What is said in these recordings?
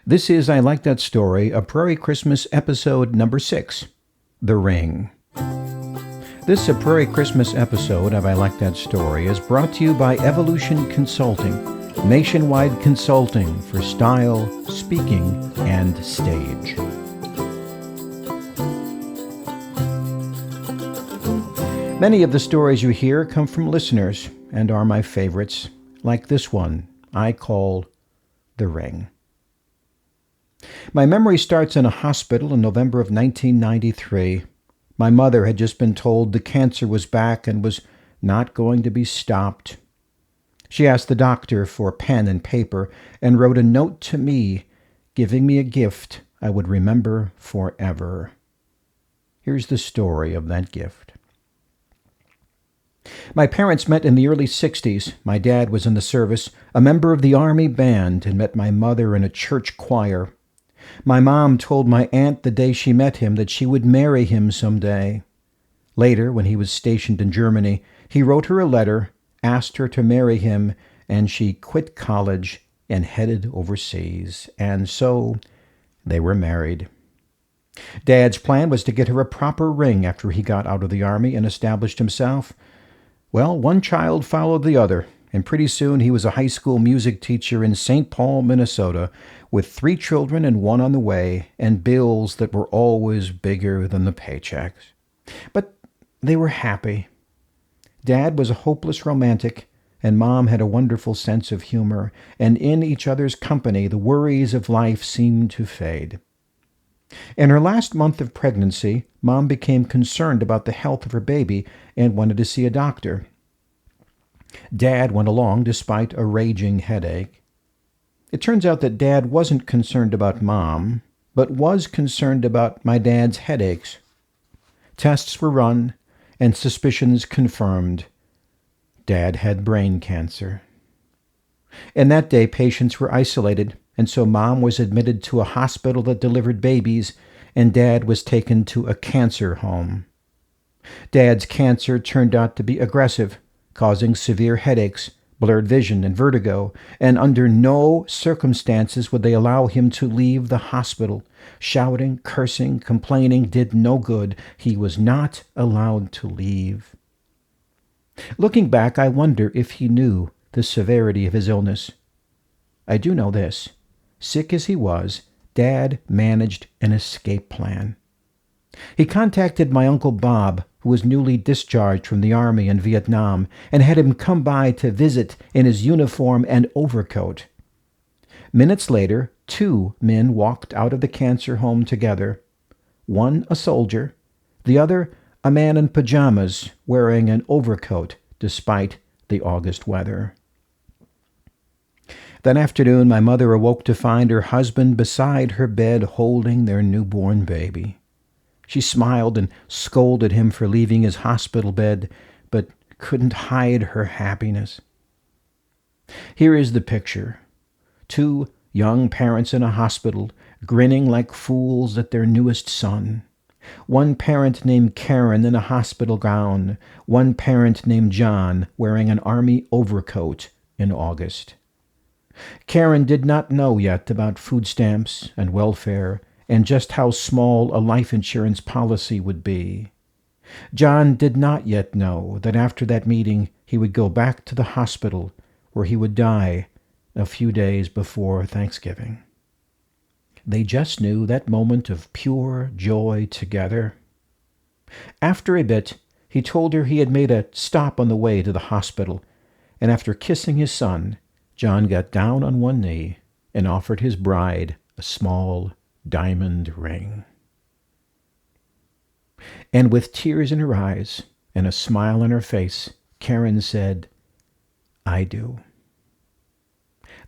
This is I Like That Story, a Prairie Christmas episode number 6, The Ring. This A Prairie Christmas episode of I Like That Story is brought to you by Evolution Consulting, nationwide consulting for style, speaking, and stage. Many of the stories you hear come from listeners and are my favorites, like this one I call The Ring. My memory starts in a hospital in November of 1993. My mother had just been told the cancer was back and was not going to be stopped. She asked the doctor for pen and paper and wrote a note to me, giving me a gift I would remember forever. Here's the story of that gift. My parents met in the early 60s. My dad was in the service, a member of the Army band, and met my mother in a church choir. My mom told my aunt the day she met him that she would marry him someday. Later, when he was stationed in Germany, he wrote her a letter, asked her to marry him, and she quit college and headed overseas. And so they were married. Dad's plan was to get her a proper ring after he got out of the Army and established himself. Well, one child followed the other, and pretty soon he was a high school music teacher in St. Paul, Minnesota, with 3 children and 1 on the way, and bills that were always bigger than the paychecks. But they were happy. Dad was a hopeless romantic, and Mom had a wonderful sense of humor, and in each other's company the worries of life seemed to fade. In her last month of pregnancy, Mom became concerned about the health of her baby and wanted to see a doctor. Dad went along despite a raging headache. It turns out that Dad wasn't concerned about Mom, but was concerned about my dad's headaches. Tests were run, and suspicions confirmed. Dad had brain cancer. And that day, patients were isolated, and so Mom was admitted to a hospital that delivered babies, and Dad was taken to a cancer home. Dad's cancer turned out to be aggressive, causing severe headaches, blurred vision, and vertigo, and under no circumstances would they allow him to leave the hospital. Shouting, cursing, complaining did no good. He was not allowed to leave. Looking back, I wonder if he knew the severity of his illness. I do know this. Sick as he was, Dad managed an escape plan. He contacted my Uncle Bob, who was newly discharged from the Army in Vietnam, and had him come by to visit in his uniform and overcoat. Minutes later, 2 men walked out of the cancer home together. One a soldier, the other a man in pajamas wearing an overcoat despite the August weather. That afternoon, my mother awoke to find her husband beside her bed holding their newborn baby. She smiled and scolded him for leaving his hospital bed, but couldn't hide her happiness. Here is the picture. 2 young parents in a hospital, grinning like fools at their newest son. One parent named Karen in a hospital gown. One parent named John wearing an Army overcoat in August. Karen did not know yet about food stamps and welfare and just how small a life insurance policy would be. John did not yet know that after that meeting he would go back to the hospital where he would die a few days before Thanksgiving. They just knew that moment of pure joy together. After a bit, he told her he had made a stop on the way to the hospital, and after kissing his son, John got down on one knee and offered his bride a small diamond ring. And with tears in her eyes and a smile on her face, Karen said, "I do."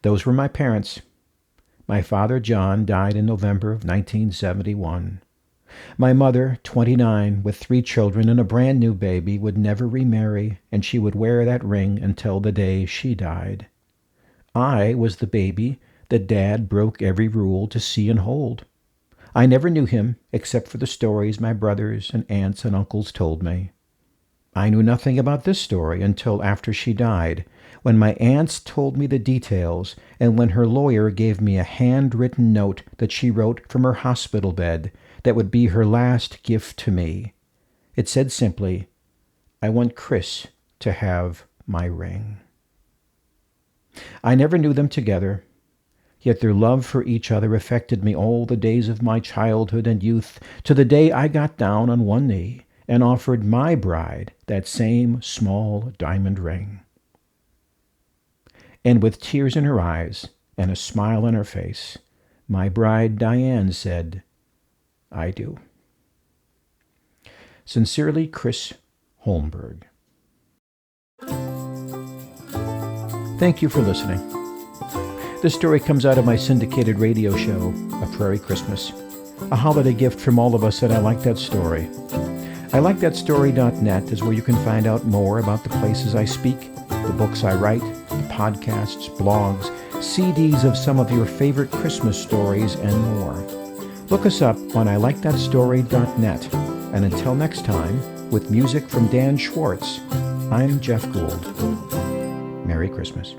Those were my parents. My father, John, died in November of 1971. My mother, 29, with 3 children and a brand new baby, would never remarry, and she would wear that ring until the day she died. I was the baby that Dad broke every rule to see and hold. I never knew him except for the stories my brothers and aunts and uncles told me. I knew nothing about this story until after she died, when my aunts told me the details and when her lawyer gave me a handwritten note that she wrote from her hospital bed that would be her last gift to me. It said simply, "I want Chris to have my ring." I never knew them together, yet their love for each other affected me all the days of my childhood and youth, to the day I got down on one knee and offered my bride that same small diamond ring. And with tears in her eyes and a smile on her face, my bride Diane said, "I do." Sincerely, Chris Holmberg. Thank you for listening. This story comes out of my syndicated radio show, A Prairie Christmas, a holiday gift from all of us at I Like That Story. ILikeThatStory.net is where you can find out more about the places I speak, the books I write, the podcasts, blogs, CDs of some of your favorite Christmas stories, and more. Look us up on ILikeThatStory.net. And until next time, with music from Dan Schwartz, I'm Jeff Gould. Merry Christmas.